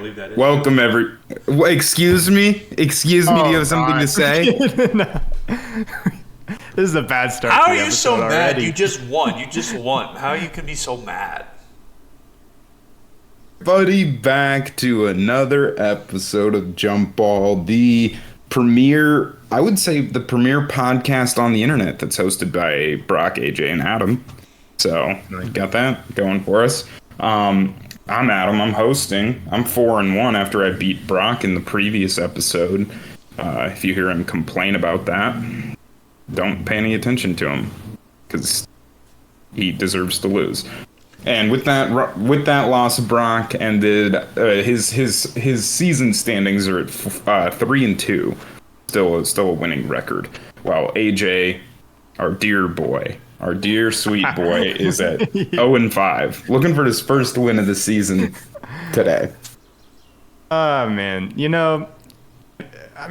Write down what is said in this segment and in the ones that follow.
leave that in. Welcome, Excuse me? Excuse me, do you have something to say? No. This is a bad start. How to are the you so episode mad? already. You just won. You just won. How you can be so mad? Buddy, back to another episode of Jump Ball, the premier, I would say the premier podcast on the internet that's hosted by Brock, AJ, and Adam. So, got that going for us. I'm Adam, I'm hosting. I'm 4-1 after I beat Brock in the previous episode. If you hear him complain about that, don't pay any attention to him, because he deserves to lose. And with that loss, Brock ended his season standings are at 3-2, still a winning record. While AJ, our dear sweet boy, is at 0-5, looking for his first win of the season today. Oh man,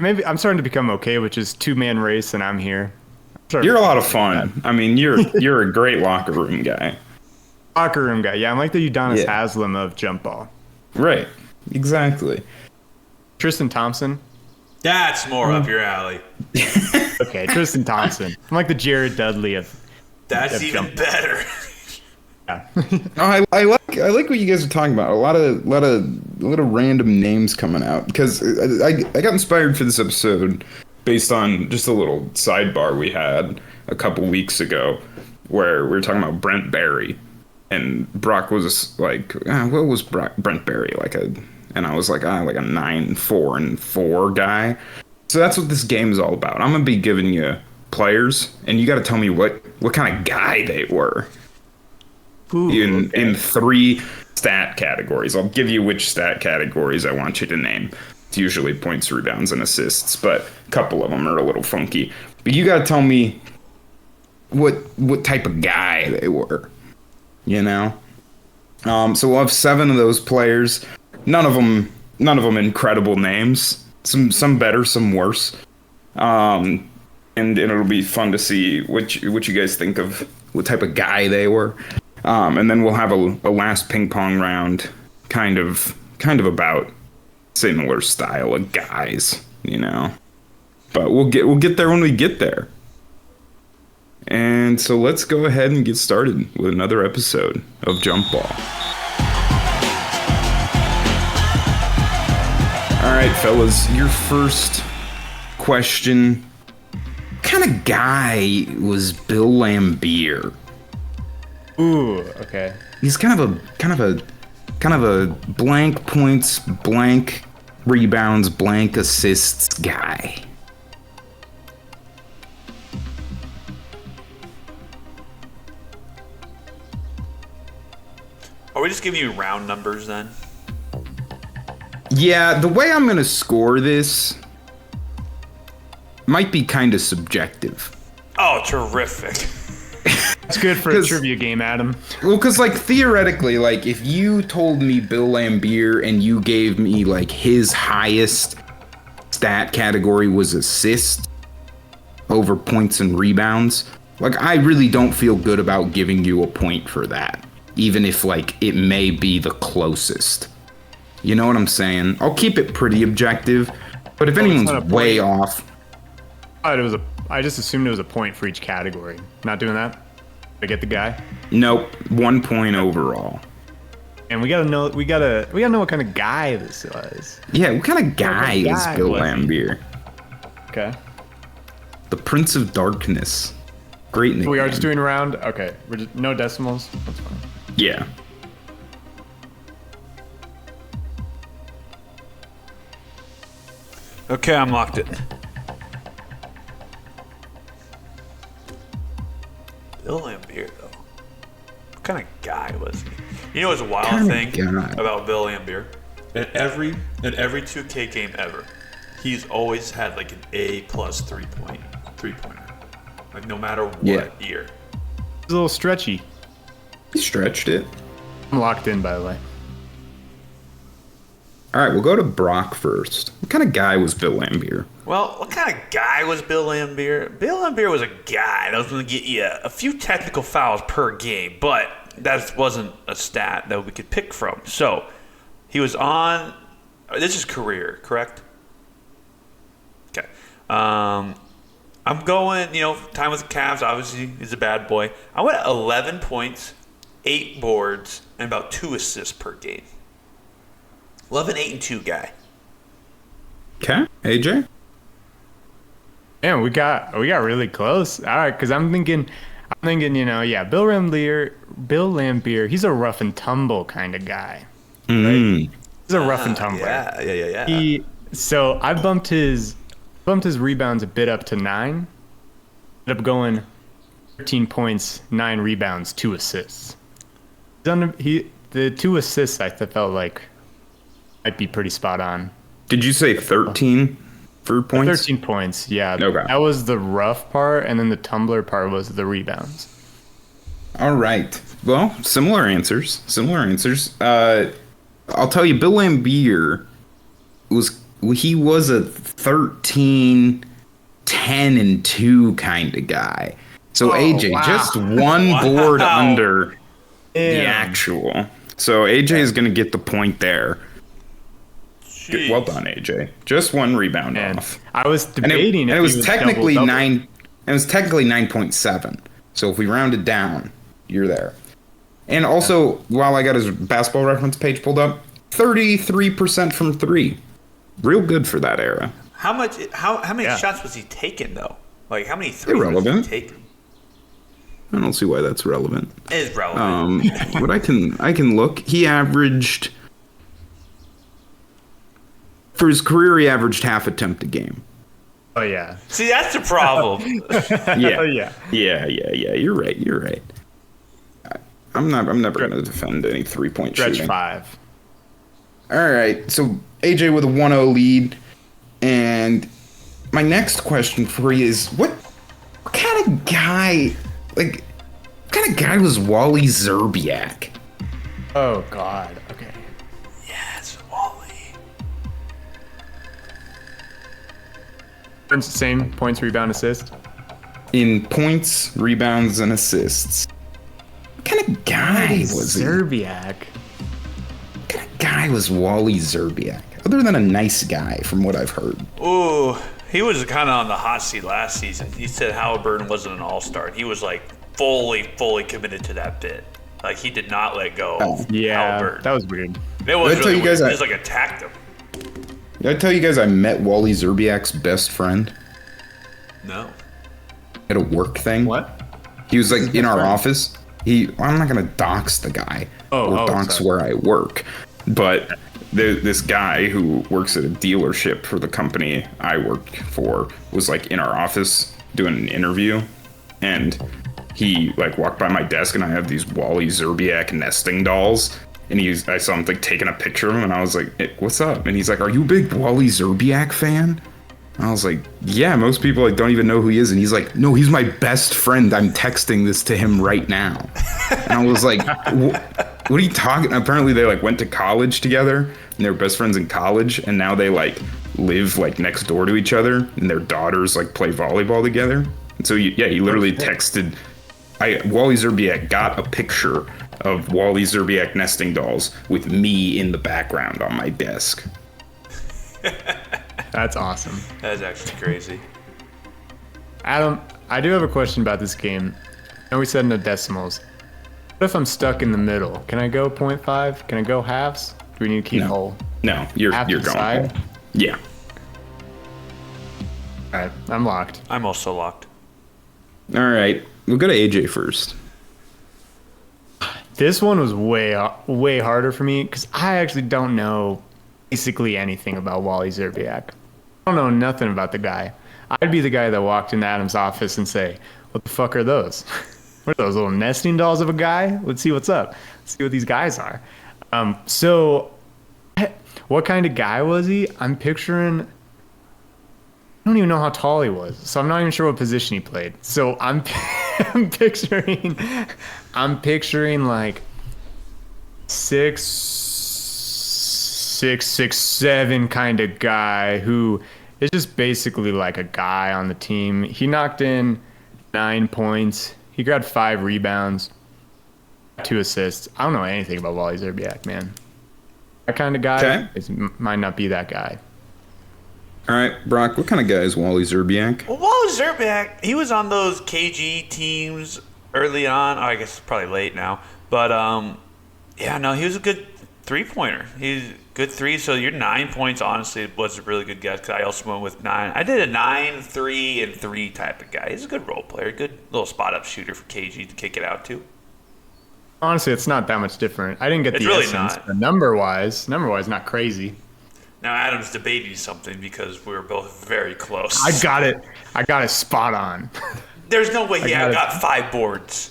maybe I'm starting to become okay with just 2-man race, and I'm here. You're a lot of fun. I mean, you're a great locker room guy. Locker room guy. Yeah, I'm like the Udonis Yeah. Haslam of jump ball. Right. Exactly. Tristan Thompson. That's more up your alley. Okay, Tristan Thompson. I'm like the Jared Dudley of. That's of even jump. better. Yeah. Oh, I like what you guys are talking about. A lot of random names coming out, because I got inspired for this episode based on just a little sidebar we had a couple weeks ago where we were talking about Brent Barry, and Brock was like, what was Brent Barry like and I was like, like a 9-4-4 guy. So that's what this game is all about. I'm gonna be giving you players, and you got to tell me what kind of guy they were. Ooh, in 3 stat categories. I'll give you which stat categories I want you to name. It's usually points, rebounds, and assists, but a couple of them are a little funky. But you gotta tell me what type of guy they were. So we'll have 7 of those players. None of them incredible names. Some better, some worse. And it'll be fun to see what you guys think of what type of guy they were. And then we'll have a last ping pong round, kind of about similar style of guys, But we'll get there when we get there. And so let's go ahead and get started with another episode of Jump Ball. All right, fellas, your first question: what kind of guy was Bill Laimbeer? Ooh, okay. He's kind of a blank points, blank rebounds, blank assists guy. Are we just giving you round numbers then? Yeah, the way I'm gonna score this might be kind of subjective. Oh, terrific. It's good for a trivia game, Adam. Well, because, theoretically, if you told me Bill Laimbeer and you gave me, his highest stat category was assist over points and rebounds, I really don't feel good about giving you a point for that, even if, it may be the closest. You know what I'm saying? I'll keep it pretty objective, but if anyone's way off... I just assumed it was a point for each category. Not doing that? To get the guy? Nope, 1 point overall. And we gotta know what kind of guy this was. Yeah, what kind of guy is Bill Laimbeer? Okay. The Prince of Darkness. Great nickname. We are just doing a round? Okay. We're just no decimals? That's fine. Yeah. Okay, I'm locked in. Bill Laimbeer, though. What kind of guy was he? You know what's a wild thing about Bill Laimbeer? In every 2K game ever, he's always had an A+ three-pointer. No matter what year. It's a little stretchy. He stretched it. I'm locked in, by the way. All right, we'll go to Brock first. What kind of guy was Bill Laimbeer? Well, what kind of guy was Bill Laimbeer? Bill Laimbeer was a guy that was going to get you a few technical fouls per game, but that wasn't a stat that we could pick from. So he was on This is career, correct? Okay. I'm going, time with the Cavs, obviously, he's a bad boy. I went 11 points, 8 boards, and about 2 assists per game. 11, 8, and 2 guy. Okay, AJ? Man, we got really close. All right, because I'm thinking, Bill Lambier, he's a rough and tumble kind of guy. Right? He's a rough and tumbler. Yeah. So I bumped his rebounds a bit up to 9. Ended up going 13 points, 9 rebounds, 2 assists. The 2 assists I felt like might be pretty spot on. Did you say 13 for points? 13 points, yeah. Okay. That was the rough part, and then the tumbler part was the rebounds. All right. Well, similar answers. I'll tell you, Bill Lambier was a 13, 10, and 2 kind of guy. So AJ, wow. just one board under the actual. So AJ is going to get the point there. Jeez. Well done, AJ. Just one rebound And off. I was debating and if it was he was technically double-double. 9. It was technically 9.7. So if we round it down, you're there. And also, while I got his basketball reference page pulled up, 33% from 3. Real good for that era. How many shots was he taking, though? Like, how many threes was Irrelevant. he taking? I don't see why that's relevant. It is relevant. But I can look. He averaged, for his career, he averaged half attempt a game. Oh, yeah. See, that's the problem. Yeah. Oh, yeah. Yeah. You're right. I'm never going to defend any 3-point Stretch shooting. 5. All right. So AJ with a 1-0 lead. And my next question for you is what kind of guy was Wally Zerbiak? Oh, God. Okay. Yes, Wally. Same points, rebound, assist. In points, rebounds, and assists. What kind of guy was he? Zerbiak. What kind of guy was Wally Zerbiak? Other than a nice guy, from what I've heard. Ooh, he was kind of on the hot seat last season. He said Halliburton wasn't an all-star. And he was like fully committed to that bid. Like he did not let go of Yeah, Halliburton. that was weird. It was Did I tell really you guys weird. I- He just like attacked him. Did I tell you guys I met Wally Zerbiak's best friend No. at a work thing? What? He was like in our office. I'm not gonna dox the guy or dox sorry. where I work, but this guy who works at a dealership for the company I work for was like in our office doing an interview, and he like walked by my desk, and I have these Wally Zerbiak nesting dolls, and I saw him like taking a picture of him, and I was like, hey, "What's up?" And he's like, "Are you a big Wally Zerbiak fan?" And I was like, "Yeah, most people like don't even know who he is." And he's like, "No, he's my best friend. I'm texting this to him right now." And I was like, "What are you talking?" Apparently, they like went to college together, and they were best friends in college, and now they like live like next door to each other, and their daughters like play volleyball together. And so he literally texted. Wally Zerbiak got a picture of Wally Zerbiak nesting dolls with me in the background on my desk. That's awesome. That is actually crazy. Adam, I do have a question about this game. I know we said in the decimals. What if I'm stuck in the middle? Can I go 0.5? Can I go halves? Do we need to keep whole? No, you're Half going side? whole. Yeah. All right, I'm locked. I'm also locked. All right, we'll go to AJ first. This one was way harder for me because I actually don't know basically anything about Wally Zerbiak. I don't know nothing about the guy. I'd be the guy that walked into Adam's office and say, "What the fuck are those? What are those little nesting dolls of a guy? Let's see what's up. Let's see what these guys are." So, what kind of guy was he? I'm picturing. I don't even know how tall he was, so I'm not even sure what position he played. So I'm picturing like 6'7" kind of guy who is just basically like a guy on the team. He knocked in 9 points. He grabbed 5 rebounds, 2 assists. I don't know anything about Wally Zerbiak, man. that kind of guy. Okay. Might not be that guy. All right, Brock, what kind of guy is Wally Zerbiak? Well, Wally Zerbiak, he was on those KG teams early on. Oh, I guess it's probably late now. But, yeah, no, he was a good three-pointer. He's good three, so your 9 points, honestly, was a really good guess because I also went with 9. I did a 9, 3, and 3 type of guy. He's a good role player, good little spot-up shooter for KG to kick it out to. Honestly, it's not that much different. I didn't get It's the really essence. not. But number-wise, not crazy. Now, Adam's debating something because we were both very close. I got it spot on. There's no way he got got 5 boards.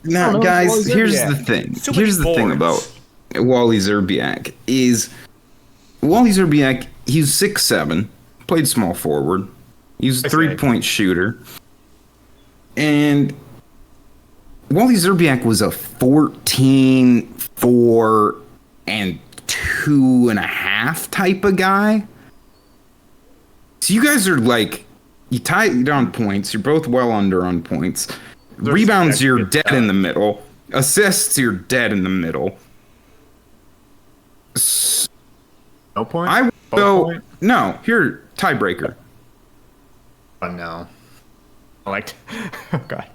Now, no, guys, Wally here's Zerbiak. the thing. So many Here's the thing boards. about Wally Zerbiak is Wally Zerbiak, he's 6'7", played small forward. He's a Okay. 3-point shooter. And Wally Zerbiak was a 14, 4, and 2.5 type of guy. So you guys are like, you tied on points. You're both well under on points. Rebounds, you're dead in the middle. Assists, you're dead in the middle. No point? I Both go, point? no, here, tiebreaker. Oh, no. I liked oh, God.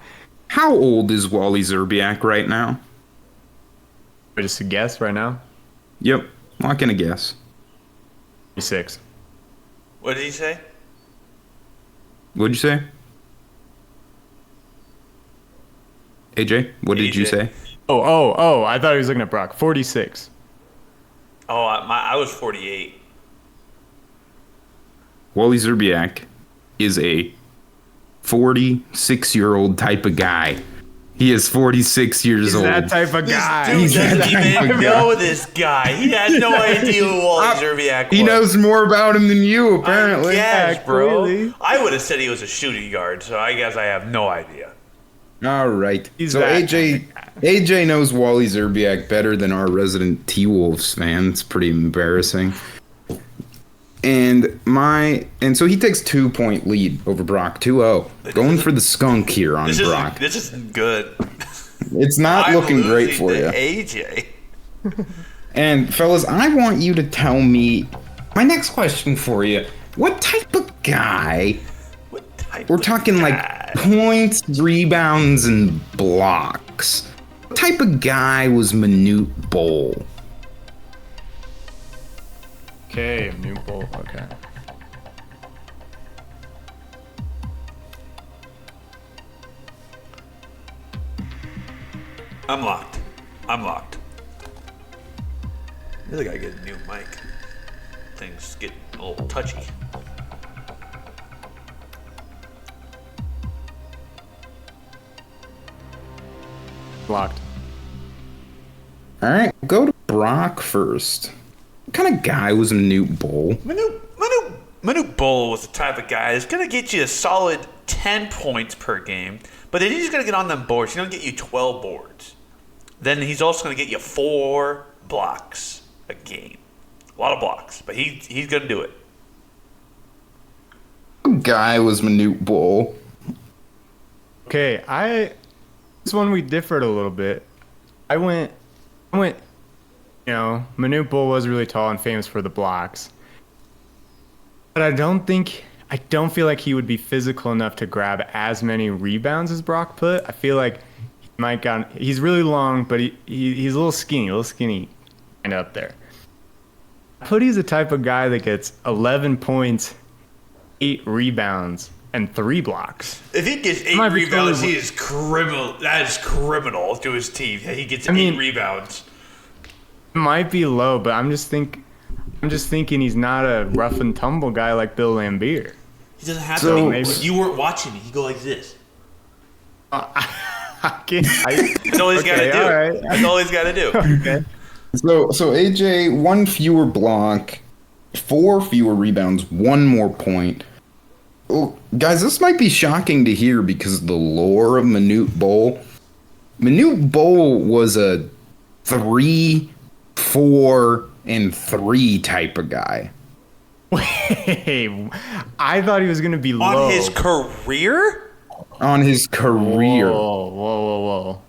How old is Wally Zerbiak right now? Just a guess right now? Yep, not gonna guess. 36. What did he say? What'd you say? AJ, what did you AJ. say? Oh, I thought he was looking at Brock. 46. Oh, I was 48. Wally Zerbiak is a 46-year-old type of guy. He is 46 years He's old. that type of guy. Dude He's that doesn't type even of know this guy. He has no idea who Wally Zerbiak was. He knows more about him than you, apparently. Yes, bro. clearly. I would have said he was a shooting guard, so I guess I have no idea. All right. He's so that AJ knows Wally Zerbiak better than our resident T-Wolves fan. It's pretty embarrassing. And so he takes 2-point lead over Brock, 2-0. Going for the skunk here on Brock. This isn't good. It's not I'm looking great losing for to you. AJ. And fellas, I want you to tell me my next question for you. What type of guy? What type We're of talking like guy? points, rebounds, and blocks. What type of guy was Manute Bol? Okay, new bowl. Okay. I'm locked. I really gotta get a new mic. Things get a little touchy. Locked. All right, go to Brock first. What kind of guy was Manute Bol? Manute Bol was the type of guy that's gonna get you a solid 10 points per game, but then he's gonna get on them boards. He's gonna get you 12 boards. Then he's also gonna get you 4 blocks a game. A lot of blocks, but he's gonna do it. What guy was Manute Bol? Okay, this one we differed a little bit. I went, Manute Bol was really tall and famous for the blocks. But I don't feel like he would be physical enough to grab as many rebounds as Brock put. I feel like he's really long, but he's a little skinny kind of up there. He's the type of guy that gets 11 points, 8 rebounds, and 3 blocks. If he gets 8 rebounds, he is criminal. That is criminal to his team. He gets 8 rebounds. It might be low, but I'm just thinking he's not a rough and tumble guy like Bill Laimbeer. He doesn't have So- to. Maybe. You weren't watching me. He go like this. That's all he's got to do. All right. That's all he's got to do. Okay. So AJ, 1 fewer block, 4 fewer rebounds, 1 more point. Oh, guys, this might be shocking to hear because of the lore of Manute Bol. Manute Bol was a 3, 4, and 3 type of guy. Wait, I thought he was gonna be low. On his career? On his career. Whoa.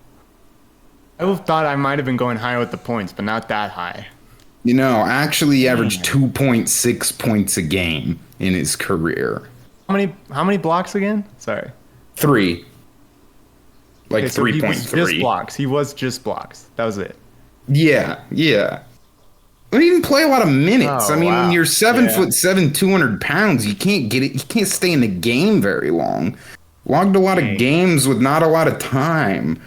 I thought I might have been going higher with the points, but not that high. Actually he averaged 2.6 points a game in his career. How many blocks again? Sorry. 3. Like Okay, so 3.3. Just blocks. He was just blocks. That was it. Yeah. He didn't play a lot of minutes. Oh, when wow. you're 7'7", 200 pounds, you can't get it. You can't stay in the game very long. Logged a lot of games with not a lot of time.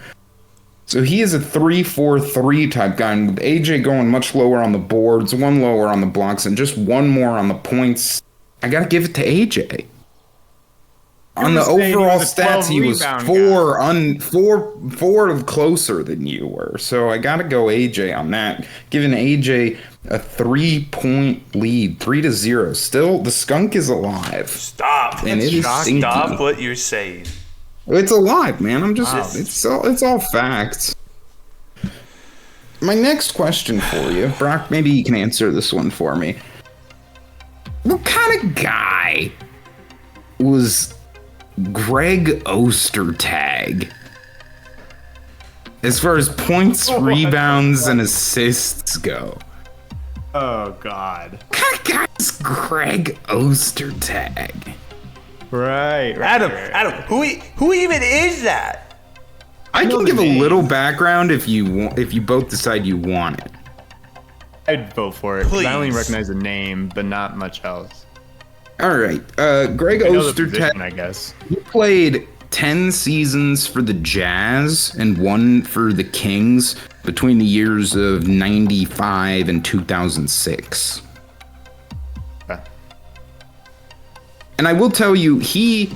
So he is a 3-4-3 type guy, and with AJ going much lower on the boards, 1 lower on the blocks, and just 1 more on the points, I gotta give it to AJ. On the overall stats, he was 4 closer than you were. So I gotta go AJ on that. Giving AJ a 3-point lead, 3-0. Still, the skunk is alive. Stop. And it is stinky. Stop what you're saying. It's alive, man. I'm just, it's all facts. My next question for you, Brock, maybe you can answer this one for me. What kind of guy was Greg Ostertag as far as points, rebounds, and assists go? Oh, God. What kind of guy is Greg Ostertag? Right. Adam, who even is that? I can give a little background if you both decide you want it. I'd vote for it. 'Cause I only Please. recognize the name, but not much else. All right, Greg I know the Ostertag. position, I guess. He played 10 seasons for the Jazz and 1 for the Kings between the years of 95 and 2006. Okay. And I will tell you, he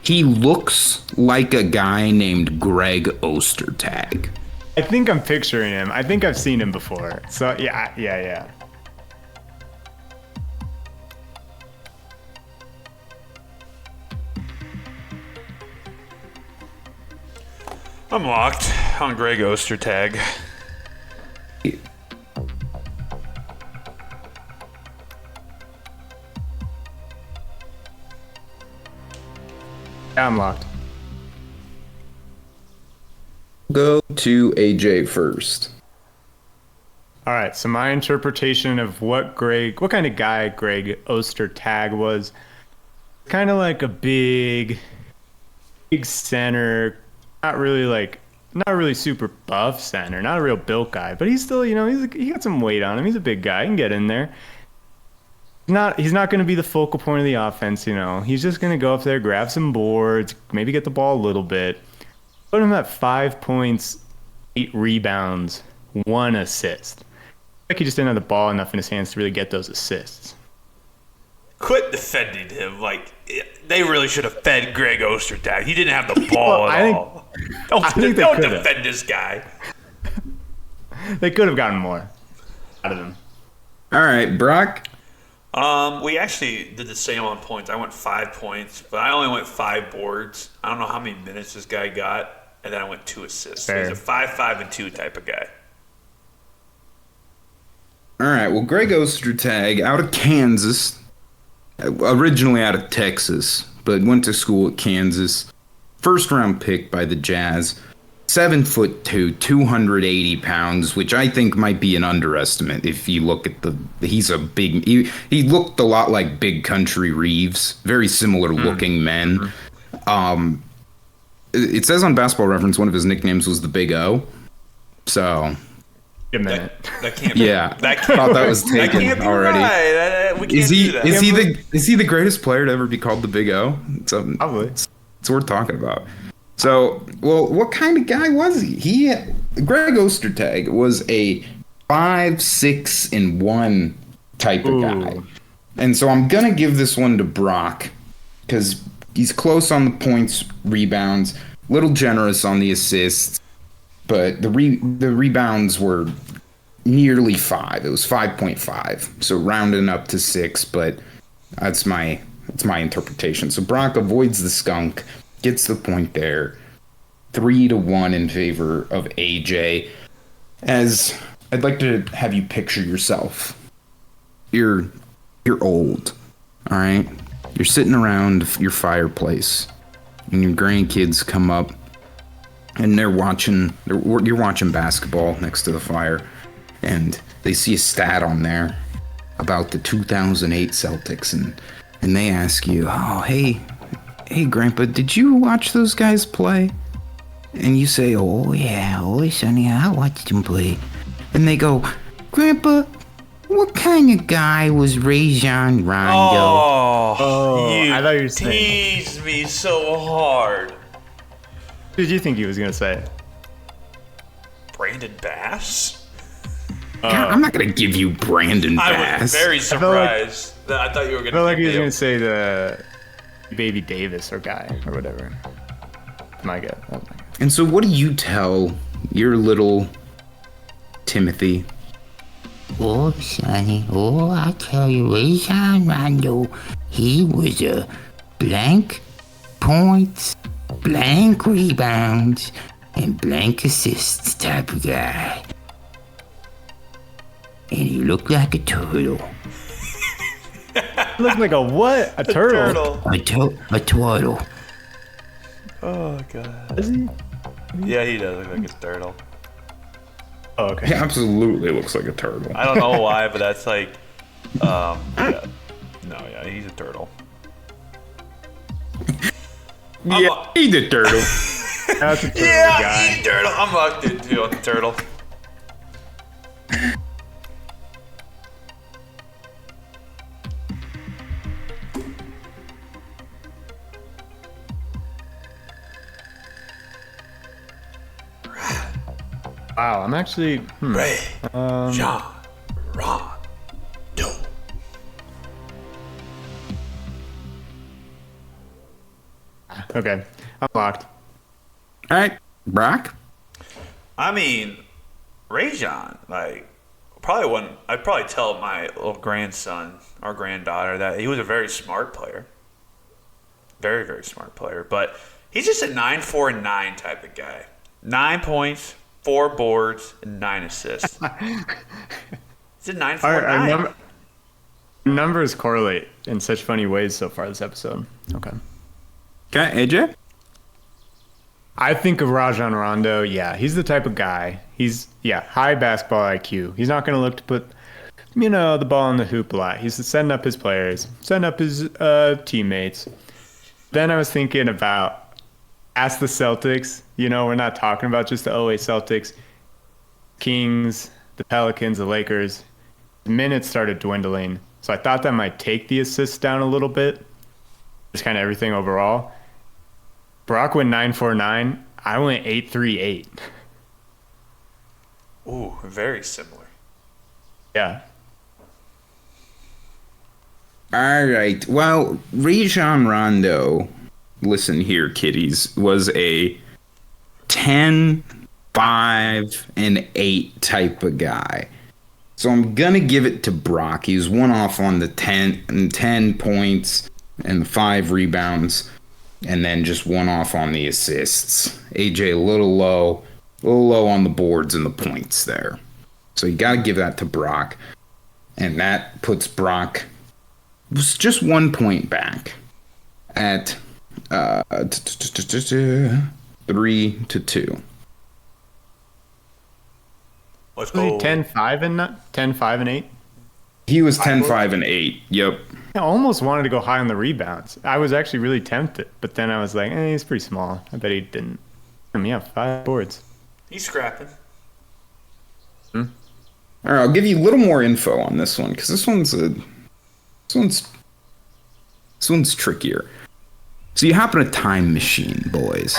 looks like a guy named Greg Ostertag. I think I'm picturing him. I think I've seen him before. So, yeah. I'm locked on Greg Ostertag. Yeah, I'm locked. Go to AJ first. All right, so my interpretation of what kind of guy Greg Ostertag was, kind of like a big center, not really super buff center, not a real built guy, but he's still, he got some weight on him. He's a big guy. He can get in there. He's not going to be the focal point of the offense, He's just going to go up there, grab some boards, maybe get the ball a little bit. Put him at 5 points, 8 rebounds, 1 assist. Like he just didn't have the ball enough in his hands to really get those assists. Quit defending him. Like, they really should have fed Greg Ostertag. He didn't have the ball at all. Don't defend this guy. They could have gotten more out of him. All right, Brock. We actually did the same on points. I went 5 points, but I only went 5 boards. I don't know how many minutes this guy got, and then I went 2 assists. So he's a 5-5-2 type of guy. All right, well, Greg Ostertag, out of Kansas, originally out of Texas, but went to school at Kansas. First round pick by the Jazz. 7'2", 280 pounds, which I think might be an underestimate if you look at he's a big, he looked a lot like Big Country Reeves, very similar looking men. It says on Basketball Reference one of his nicknames was the Big O. So a minute. That can't be. Yeah, that can't, thought that was taken that can't be already. Right. We can't Is he do that. is he the greatest player to ever be called the Big O? Probably. It's worth talking about. So, well, what kind of guy was he? Greg Ostertag was a 5-6-1 type of guy. And so I'm going to give this one to Brock because he's close on the points, rebounds, little generous on the assists, but the rebounds were nearly 5. It was 5.5. So rounding up to 6, but that's my interpretation. So Brock avoids the skunk. Gets the point there. 3-1 in favor of AJ. As I'd like to have you picture yourself. You're old, all right? You're sitting around your fireplace, and your grandkids come up, and you're watching basketball next to the fire, and they see a stat on there about the 2008 Celtics, and they ask you, oh, hey, Grandpa, did you watch those guys play? And you say, oh, yeah, Sonny, I watched them play. And they go, Grandpa, what kind of guy was Rajon Rondo? Oh, I thought you were saying. teased me so hard. What did you think he was going to say? Brandon Bass? God, I'm not going to give you Brandon I Bass. was very surprised. I thought you were going to I felt like he was going to say the Baby Davis or guy or whatever. My guess. And so what do you tell your little Timothy? Oh, Sonny, I tell you, Rajon Rondo, he was a blank points, blank rebounds, and blank assists type of guy. And he looked like a turtle. He looked like a what? A turtle? A turtle. Oh, God. Is he? Yeah, he does look like a turtle. Oh, okay. He absolutely looks like a turtle. I don't know why, but that's like, yeah. No, yeah, he's a turtle. Yeah, he's a turtle. That's a turtle Yeah, guy. he's a turtle. I'm locked into on the turtle. Wow, I'm actually. Ray, John, Ron, Do. Okay, I'm locked. All right, Brock. I mean, Rajon, like, probably wouldn't. I'd probably tell my little grandson or granddaughter that he was a very smart player. Very, very smart player. But he's just a 9-4-9 type of guy. 9 points, 4 boards, and 9 assists. It's a 9-4-9. Our numbers correlate in such funny ways so far this episode. Okay. Okay, AJ. I think of Rajon Rondo. Yeah, he's the type of guy. He's high basketball IQ. He's not going to look to put, the ball in the hoop a lot. He's setting up his players, setting up his teammates. Then I was thinking about, ask the Celtics. We're not talking about just the 08 Celtics. Kings, the Pelicans, the Lakers. The minutes started dwindling. So I thought that might take the assists down a little bit. Just kind of everything overall. Brock went 9-4-9. I went 8-3-8. Ooh, very similar. Yeah. All right. Well, Rajon Rondo, listen here, kiddies, was a 10, 5, and 8 type of guy. So I'm going to give it to Brock. He was one off on the 10 points and the 5 rebounds, and then just one off on the assists. AJ a little low on the boards and the points there. So you got to give that to Brock. And that puts Brock just 1 point back at 3-2. Let's Was he go. 10-5 and 8? He was 10, 5, and 8. Yep. I almost wanted to go high on the rebounds. I was actually really tempted, but then I was like, he's pretty small. I bet he didn't. 5 boards. He's scrapping. All right, I'll give you a little more info on this one because this one's trickier. So you hop in a time machine, boys.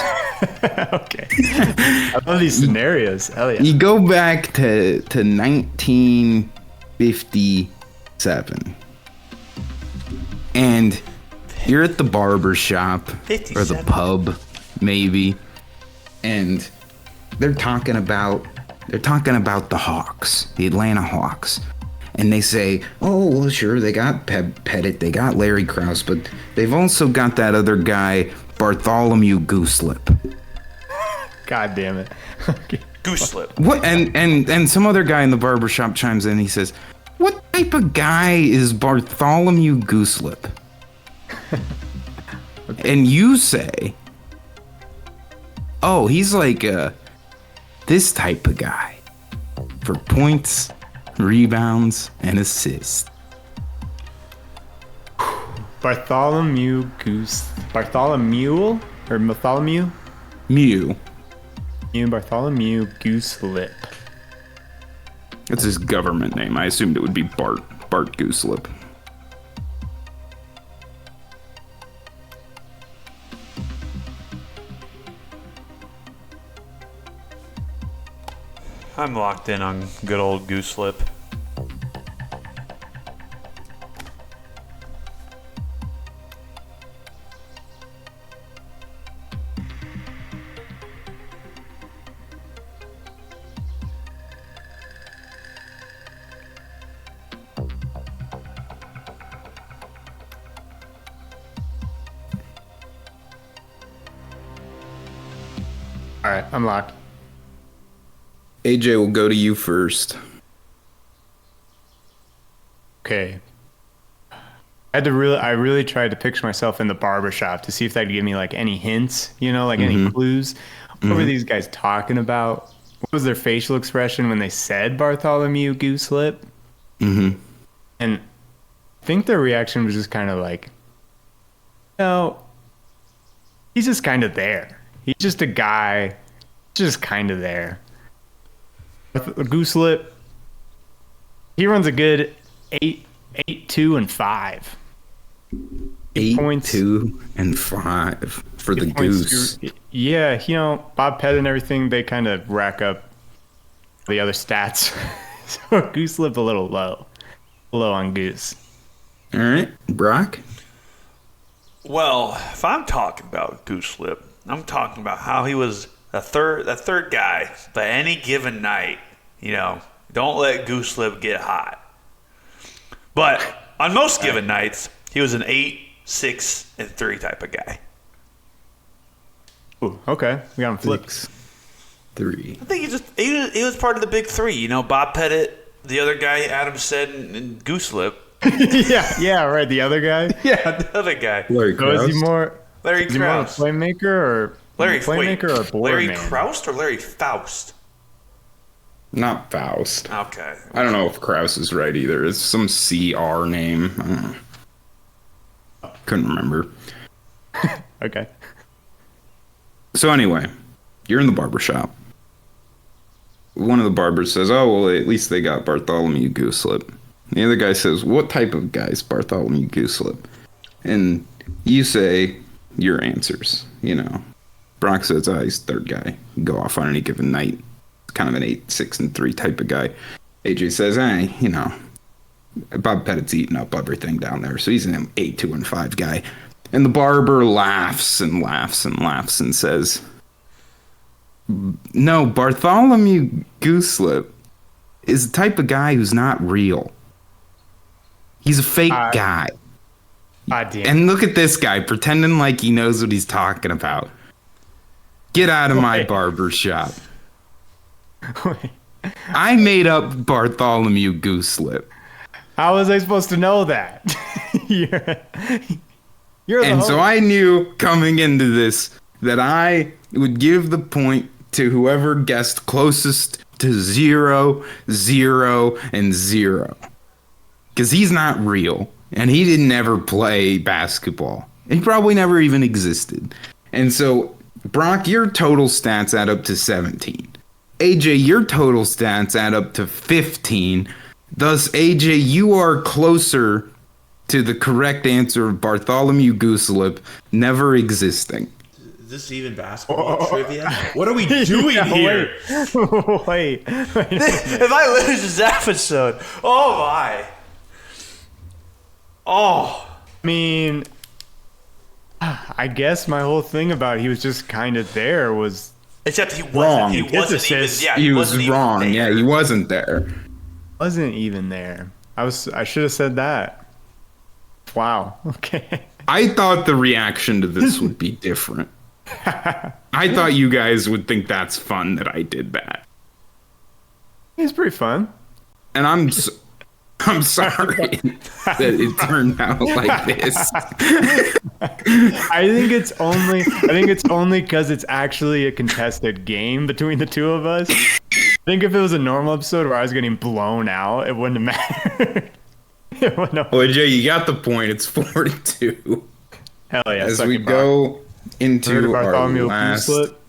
Okay. I love these scenarios. Hell yeah. You go back to 1957, and you're at the barber shop or the 57. pub, maybe, and they're talking about the Hawks, the Atlanta Hawks. And they say, oh, well, sure, they got Pettit, they got Larry Krause, but they've also got that other guy, Bartholomew Gooselip. God damn it. Okay. Goose slip. What? And some other guy in the barbershop chimes in, he says, what type of guy is Bartholomew Gooselip? And you say, oh, he's like this type of guy. For points, rebounds, and assists. Bartholomew Mew. Bartholomew Gooselip. That's his government name. I assumed it would be Bart Gooselip. I'm locked in on good old Gooselip. All right, I'm locked. AJ will go to you first. Okay. I really tried to picture myself in the barbershop to see if they'd give me like any hints, like any clues. What were these guys talking about? What was their facial expression when they said Bartholomew Gooselip? Mm-hmm. And I think their reaction was just kind of like, he's just kind of there. He's just a guy, just kind of there. Gooselip, he runs a good 8-2-5. 8-2-5 for the Goose. Yeah, Bob Pettit and everything, they kind of rack up the other stats. So Gooselip a little low on Goose. All right, Brock. Well, if I'm talking about Gooselip, I'm talking about how he was that third guy. But any given night, don't let Gooselip get hot. But on most given nights, he was an 8, 6, and 3 type of guy. Ooh, okay, we got him flipped. 6, 3. I think he was part of the big 3. Bob Pettit, the other guy, Adam said, and Gooselip. yeah, right. The other guy. Yeah, the other guy. Larry Krause. Is he more? Larry Is he more a Krause. playmaker or Larry or board Larry man? Krause or Larry Faust? Not Faust. Okay. I don't know if Krause is right either. It's some CR name. I don't know. Couldn't remember. Okay. So anyway, you're in the barbershop. One of the barbers says, "Oh, well, at least they got Bartholomew Gooselip." The other guy says, "What type of guy is Bartholomew Gooselip?" And you say your answers. Brock says, he's third guy. Go off on any given night. Kind of an 8, 6, and 3 type of guy. AJ says, Bob Pettit's eating up everything down there, so he's an 8-2-5 guy. And the barber laughs and laughs and laughs and says, "No, Bartholomew Gooselip is the type of guy who's not real. He's a fake guy." Damn. And look at this guy pretending like he knows what he's talking about. Get out of my barber shop. I made up Bartholomew Gooselip. How was I supposed to know that? You're the host. So I knew coming into this that I would give the point to whoever guessed closest to 0, 0, and 0. Because he's not real. And he didn't ever play basketball. He probably never even existed. And so, Brock, your total stats add up to 17. AJ, your total stats add up to 15. Thus, AJ, you are closer to the correct answer of Bartholomew Gooselip never existing. Is this even basketball trivia? What are we doing here? Wait. If I lose this episode, oh my. Oh. I mean, I guess my whole thing about he was just kind of there was... Except he wasn't. Wrong. He wasn't even. Yeah, he was wasn't wrong. Even there. Yeah, he wasn't there. Wasn't even there. I should have said that. Wow. Okay. I thought the reaction to this would be different. I thought you guys would think that's fun that I did that. It's pretty fun. And I'm sorry that it turned out like this. I think it's only because it's actually a contested game between the two of us. think if it was a normal episode where I was getting blown out, it wouldn't have mattered. It wouldn't have. Well, Jay, you got the point. It's 4-2. Hell yeah! As suck we it, Brock. go into Heard of our Bartholomew last Slip?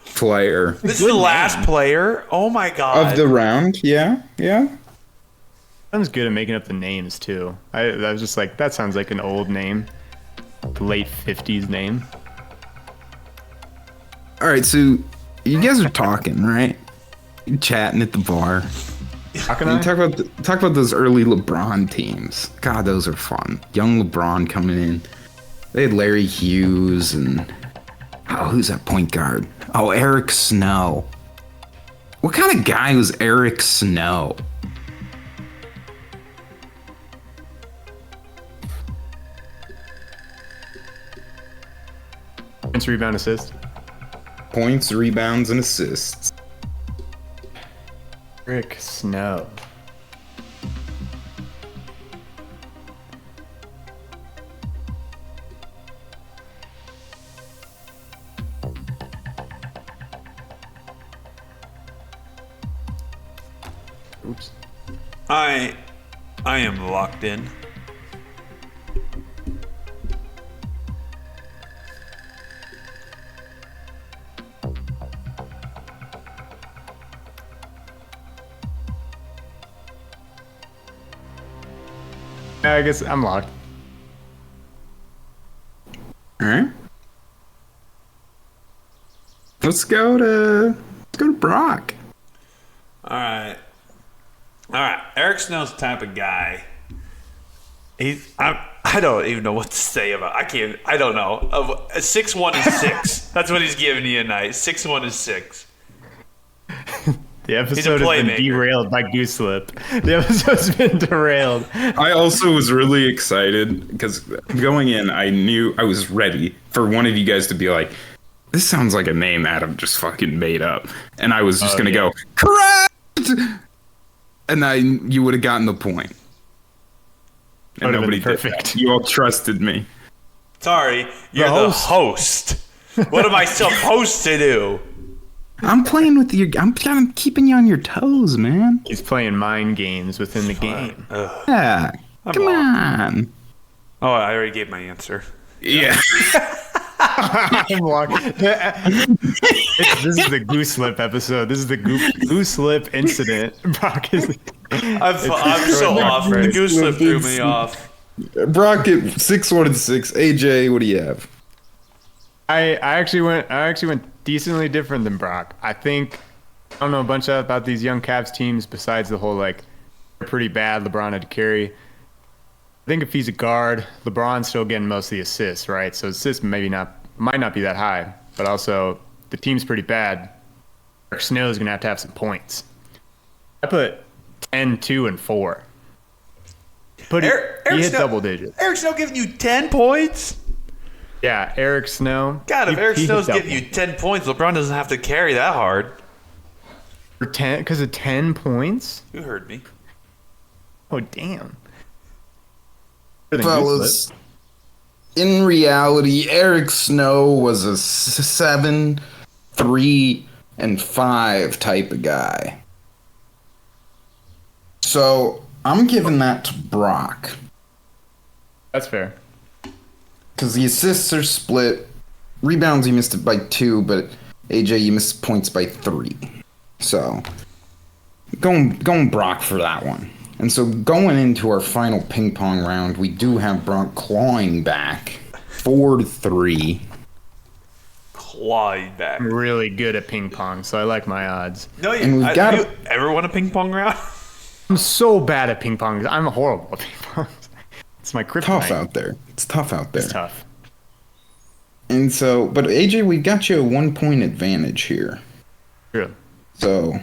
player This is the last player. Oh my god. of the round. Yeah. Sounds good at making up the names too. I was just like, that sounds like an old name, late '50s name. All right, so you guys are talking, right? You're chatting at the bar. How can And I? talk about those early LeBron teams. God, those are fun. Young LeBron coming in. They had Larry Hughes and who's that point guard? Oh, Eric Snow. What kind of guy was Eric Snow? Points, rebound, assist. Points, rebounds, and assists. Rick Snow. Oops. I am locked in. I guess I'm locked. All right. Let's go to Brock. All right. Eric Snow's the type of guy. I don't even know what to say about. I don't know. 6'1" is 6. That's what he's giving you tonight. 6'1" is 6. The episode has been playmaker. derailed by Goose Slip. The episode's been derailed. I also was really excited because going in, I knew I was ready for one of you guys to be like, this sounds like a name Adam just fucking made up. And I was just going to go, correct! And you would have gotten the point. And Would've been nobody did perfect. that. You all trusted me. Sorry, you're the host. What am I supposed to do? I'm playing with you. I'm kind of keeping you on your toes, man. He's playing mind games within the game. Yeah. Come on. Oh, I already gave my answer. Yeah. I'm locked. This is the Goose Slip episode. This is the Goose Slip incident. Brock is. I'm so off. The goose slip threw me off. Brock at 6-1 and 6. AJ, what do you have? I actually went decently different than Brock. I don't know a bunch about these young Cavs teams besides the whole like they're pretty bad. LeBron had to carry. I think if he's a guard, LeBron's still getting most of the assists, right? So assists might not be that high, but also the team's pretty bad. Eric Snow's gonna have to have some points. I put 10, 2, and 4. He hit double digits. Eric Snow giving you 10 points? Yeah, Eric Snow. God, if Eric he Snow's hit giving you 10 points, LeBron doesn't have to carry that hard. for 10 because of 10 points. You heard me. Oh damn. Fellas, in reality, Eric Snow was a 7, 3, and 5 type of guy. So I'm giving that to Brock. That's fair. Because the assists are split. Rebounds, you missed it by 2, but AJ, you missed points by 3. So, going Brock for that one. And so going into our final ping pong round, we do have Brock clawing back 4-3. Clawing back. I'm really good at ping pong, so I like my odds. No, And we've got you ever won a ping pong round? I'm so bad at ping pong. I'm horrible at ping pong. It's my kryptonite. Tough out there. It's tough out there. It's tough. And so, but AJ, we got you a 1-point advantage here. True. So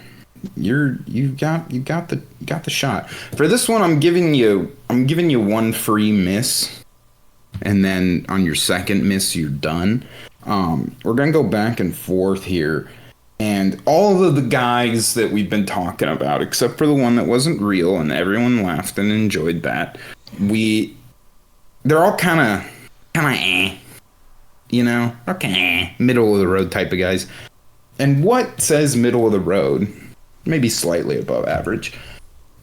you got the shot. For this one, I'm giving you one free miss, and then on your second miss, you're done. We're gonna go back and forth here, and all of the guys that we've been talking about, except for the one that wasn't real, and everyone laughed and enjoyed that. They're all kind of you know, okay, middle of the road type of guys. And what says middle of the road maybe slightly above average,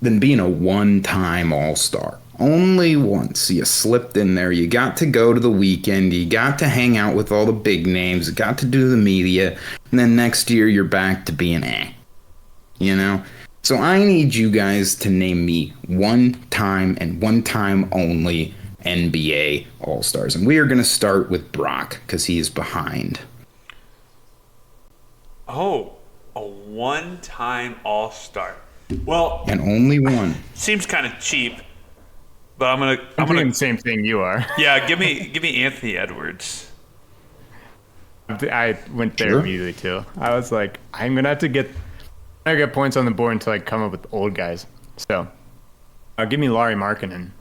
than being a one-time All-Star. Only once you slipped in there. You got to go to the weekend. You got to hang out with all the big names. You got to do the media. And then next year, you're back to being you know? So I need you guys to name me one time and one time only NBA All-Stars. And we are going to start with Brock because he is behind. Oh, a one-time All-Star. Well, And only one. seems kind of cheap, but I'm doing gonna the same thing you are. yeah. Give me Anthony Edwards. I went there Sure. immediately too. I was like, I'm gonna have to get points on the board until I come up with old guys. So, give me Larry Markkinen.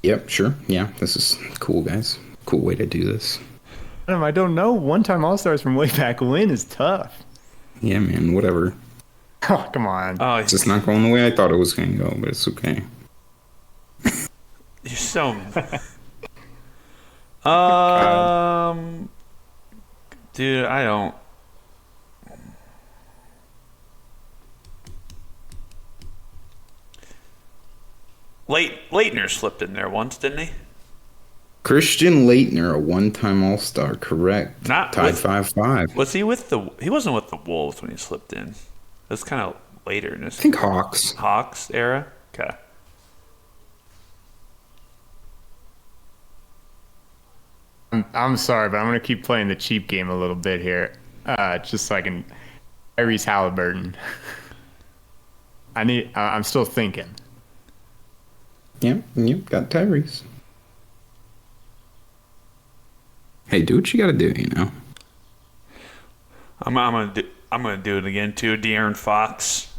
Yep, sure. Yeah, this is cool, guys. Cool way to do this. I don't know. One-time All-Stars from way back when is tough. Yeah, man, whatever. Oh, come on. Oh, It's just not going the way I thought it was going to go, but it's okay. you're so. Dude, I don't. Leitner slipped in there once, didn't he? Christian Laettner, a one-time All-Star, correct. Not Tied with- 5-5. Was he with the? He wasn't with the Wolves when he slipped in. It was kind of later in his I think Hawks. Hawks era. Okay. I'm sorry, but I'm gonna keep playing the cheap game a little bit here, just so I can. Tyrese Halliburton. I'm still thinking. Yep, got Tyrese. Hey, do what you got to do, you know. I'm gonna do it again too. De'Aaron Fox.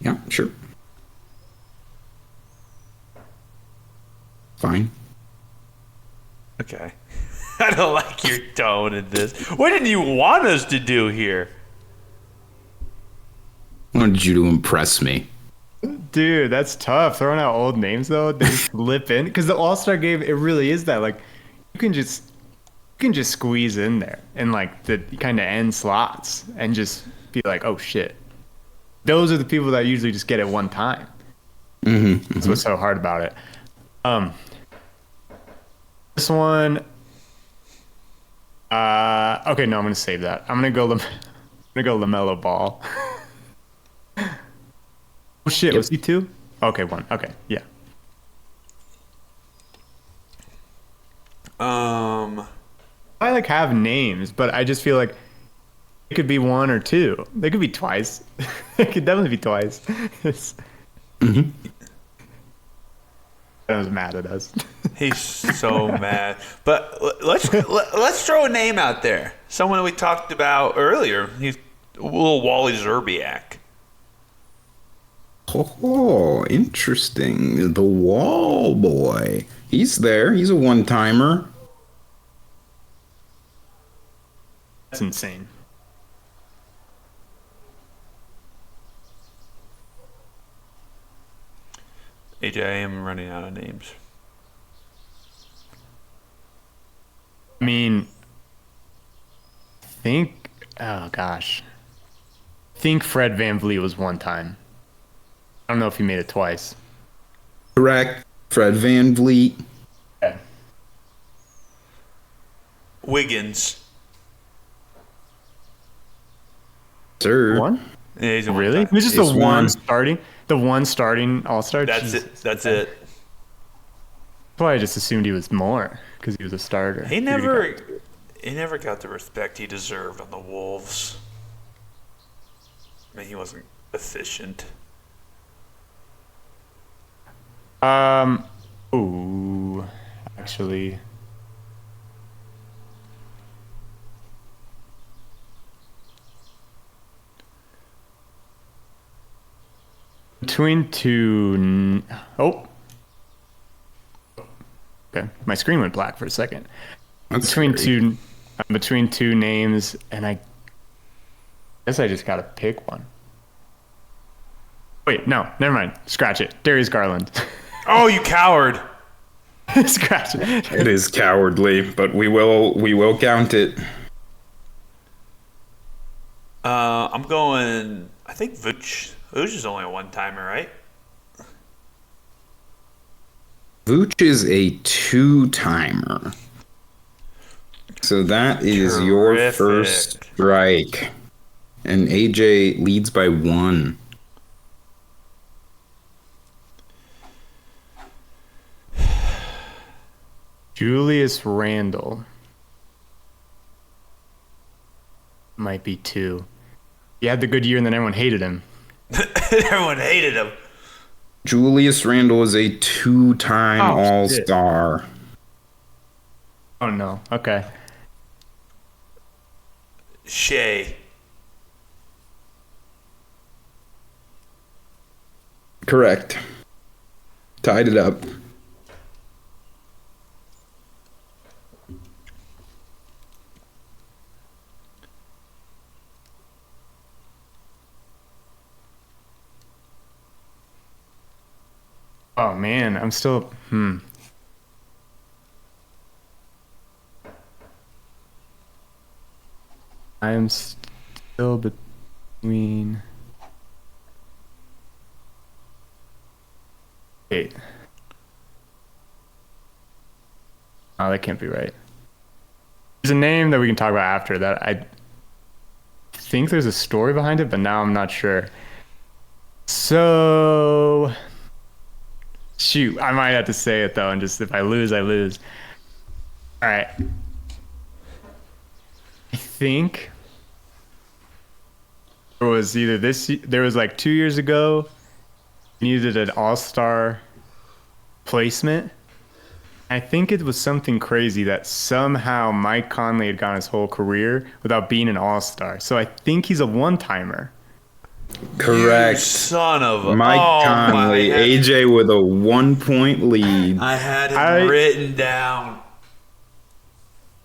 Yeah, sure. Fine. Okay. I don't like your tone in this. What did you want us to do here? Wanted you to impress me. Dude, that's tough. Throwing out old names though, they just slip in because the All-Star game, it really is that. Like, you can just squeeze in there in like the kind of end slots and just be like, oh shit. Those are the people that usually just get it one time. That's what's so hard about it. This one. Okay, no, I'm gonna save that. I'm gonna go LaMelo Ball. Oh shit, was he two? Okay, one. Okay, yeah. I like have names, but I just feel like it could be one or two. They could be twice. It could definitely be twice. I was mad at us. He's so mad. But let's throw a name out there. Someone we talked about earlier. He's little Wally Zerbiak. Oh, interesting. The Wall Boy. He's there. He's a one-timer. That's insane. AJ, I am running out of names. I mean, oh gosh. I think Fred VanVleet was one time. I don't know if he made it twice. Correct. Fred VanVleet. Yeah. Wiggins. Sir. One? Yeah, he's a Really? one-time. It was just He's the one starting All-Star? That's Jesus. it. That's it. Probably just assumed he was more because he was a starter. He never got the respect he deserved on the Wolves. I mean, he wasn't efficient. Ooh, actually. Between two. Oh. Okay, my screen went black for a second. That's Between scary. between two names, and I guess I just gotta pick one. Wait, no, never mind. Scratch it. Darius Garland. Oh, you coward! Scratch it. It is cowardly, but we will count it. I'm going. I think Vooch. Vooch is only a one-timer, right? Vooch is a two-timer. So that is your Terrific. first strike. And AJ leads by 1. Julius Randle might be 2. He had the good year and then everyone hated him. Everyone hated him. Julius Randle is a two-time All-Star. Shit. Oh no. Okay. Shea. Correct. Tied it up. Oh man, I'm still I am still between. Wait. Oh, that can't be right. There's a name that we can talk about after that. I think there's a story behind it, but now I'm not sure. So, shoot, I might have to say it though, and just if I lose, I lose. All right. I think there was either there was like 2 years ago, needed an all-star placement. I think it was something crazy that somehow Mike Conley had gone his whole career without being an all-star. So I think he's a one-timer. Correct. You son of a... Mike Conley. AJ with a 1-point lead. I had it written down.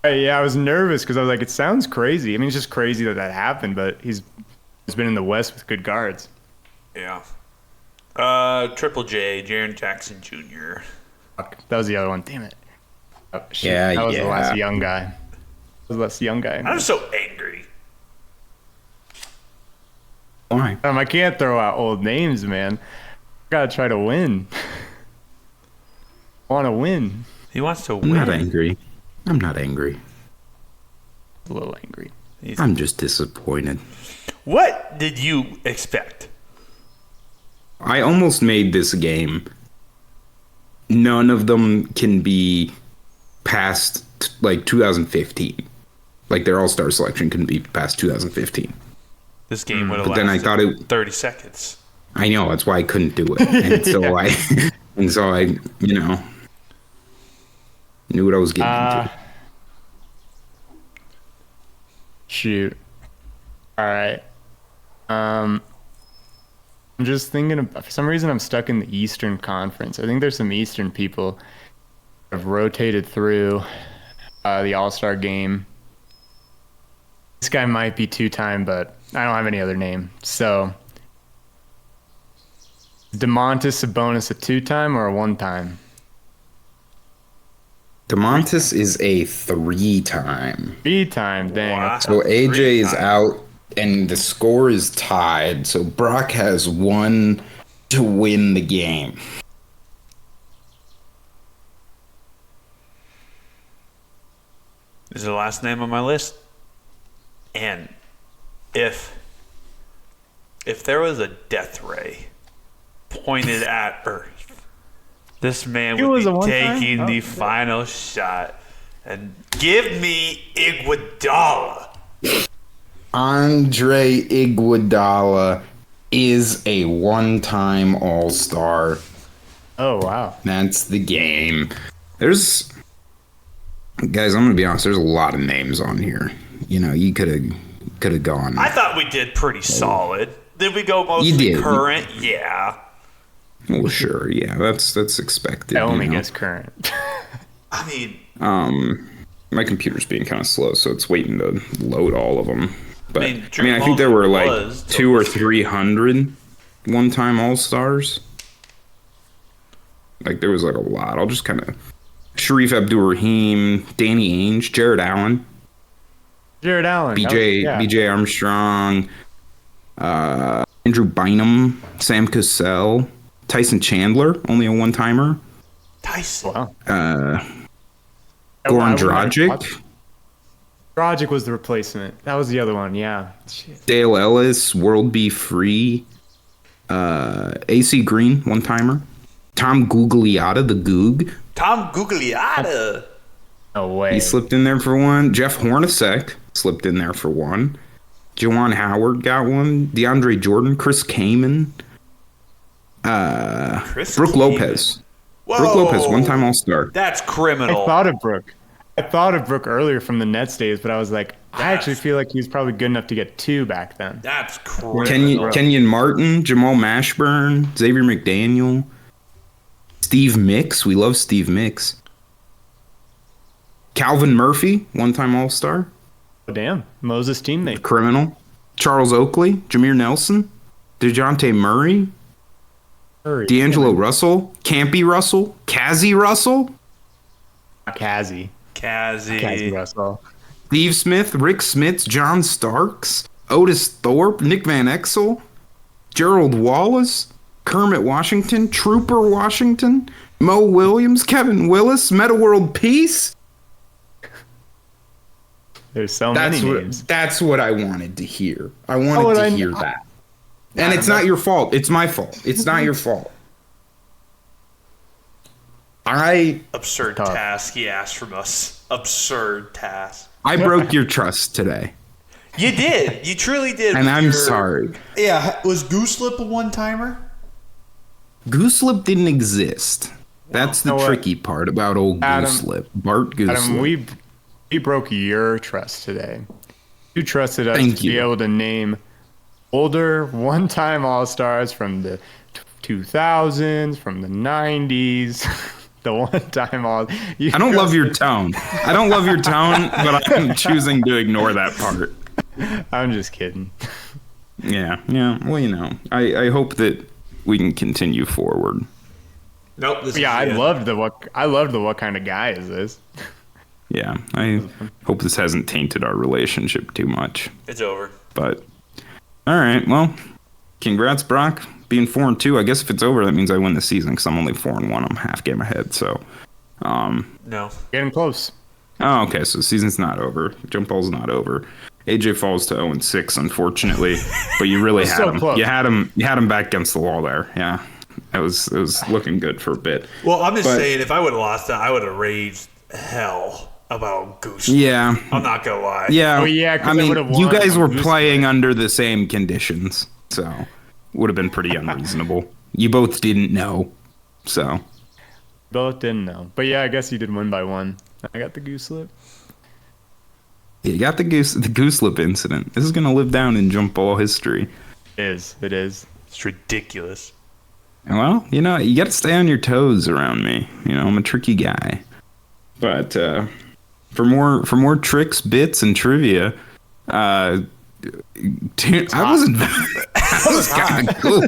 Yeah, I was nervous because I was like, it sounds crazy. I mean, it's just crazy that happened, but he's been in the West with good guards. Yeah. Triple J, Jaren Jackson Jr. Fuck, that was the other one. Damn it. Oh, shit. Yeah, that was the last young guy. That was the last young guy. I'm so angry. Why? I can't throw out old names, man. I gotta try to win. I want to win. He wants to I'm win. not angry. I'm not angry. A little angry. I'm just disappointed. What did you expect? I almost made this game. None of them can be past like 2015. Like their all-star selection couldn't be past 2015. This game would have But then I thought it 30 seconds. I know, that's why I couldn't do it. And so I you know, knew what I was getting into. Shoot. All right. I'm just thinking for some reason I'm stuck in the Eastern Conference. I think there's some Eastern people that have rotated through the All-Star game. This guy might be two-time, but I don't have any other name. So, Domantas Sabonis a two-time or a one-time? DeMontis is a 3-time. 3-time, dang. Wow. So AJ is out and the score is tied. So Brock has 1 to win the game. This is the last name on my list. And if there was a death ray pointed at Earth, this man would be taking the final shot. And give me Iguodala. Andre Iguodala is a 1-time All-Star. Oh, wow. That's the game. Guys, I'm gonna be honest. There's a lot of names on here. You know, you could have gone. I thought we did pretty solid. Did we go mostly current? Yeah. Well, sure. Yeah, that's expected. I only guess current. I mean, my computer's being kind of slow, so it's waiting to load all of them. But I think there were like 200 or 300 one-time All-Stars. Like there was like a lot. I'll just kind of Sharif Abdur-Rahim, Danny Ainge, Jared Allen. Jared Allen. BJ Armstrong, Andrew Bynum, Sam Cassell, Tyson Chandler, only a one-timer. Tyson. Wow. Goran Dragic. Dragic was the replacement. That was the other one, yeah. Shit. Dale Ellis, World Be Free. AC Green, one-timer. Tom Gugliotta, the Goog. Tom Gugliotta. No way. He slipped in there for one. Jeff Hornacek slipped in there for one. Juwan Howard got one. DeAndre Jordan, Chris Kaman. Brooke Lopez. Whoa. Brooke Lopez, one-time All-Star. That's criminal. I thought of Brooke earlier from the Nets days, but I was like, I actually feel like he was probably good enough to get 2 back then. That's criminal. Kenyon Martin, Jamal Mashburn, Xavier McDaniel, Steve Mix. We love Steve Mix. Calvin Murphy, one-time All-Star. Oh, damn. Moses' teammate. Criminal. Charles Oakley, Jameer Nelson, DeJounte Murray, D'Angelo Russell, Campy Russell, Kazzy Russell. Kazzy Russell. Steve Smith, Rick Smits, John Starks, Otis Thorpe, Nick Van Exel, Gerald Wallace, Kermit Washington, Trooper Washington, Mo Williams, Kevin Willis, Meta World Peace. There's so many names. That's what I wanted to hear. I wanted to hear that. And it's not your fault. It's my fault. It's not your fault. Absurd task he asked from us. Absurd task. I broke your trust today. You did. You truly did. And I'm sorry. Yeah. Was Gooselip a one-timer? Gooselip didn't exist. That's the tricky part about old Gooselip. Bart Gooselip. Adam, we broke your trust today. You trusted us to be able to name older one-time All-Stars from the 2000s, from the 90s. The one-time All. I don't love your tone. I don't love your tone, but I'm choosing to ignore that part. I'm just kidding. Yeah. Well, I hope that we can continue forward. Nope. I loved the what kind of guy is this? Yeah, I hope this hasn't tainted our relationship too much. It's over. But all right, well, congrats, Brock. Being 4-2, I guess if it's over, that means I win the season because I'm only 4-1. I'm half game ahead, so. No. Getting close. Oh, okay, so the season's not over. Jump ball's not over. AJ falls to 0-6, unfortunately, but you really had him. Close. You had him back against the wall there. Yeah, it was looking good for a bit. Well, I'm just saying, if I would have lost that, I would have raged hell about Goose. Yeah, I'm not gonna lie. Yeah, I mean, you guys were Goose playing under the same conditions, so. Would have been pretty unreasonable. You both didn't know, so. Both didn't know. But yeah, I guess you did win by 1. I got the Gooselip. You got the Gooselip incident. This is going to live down in jump ball history. It is. It's ridiculous. Well, you got to stay on your toes around me. I'm a tricky guy. But for more tricks, bits, and trivia, dude, that was kind of cool.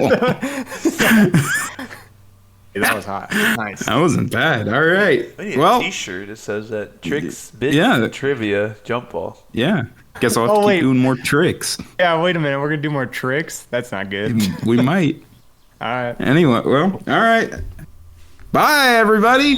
That was hot. Nice. That wasn't bad. All right. I need a t-shirt that says that tricks, bits, trivia, jump ball. Yeah. Guess I'll have to keep doing more tricks. Yeah, wait a minute. We're going to do more tricks? That's not good. We might. All right. Anyway, well, all right. Bye, everybody.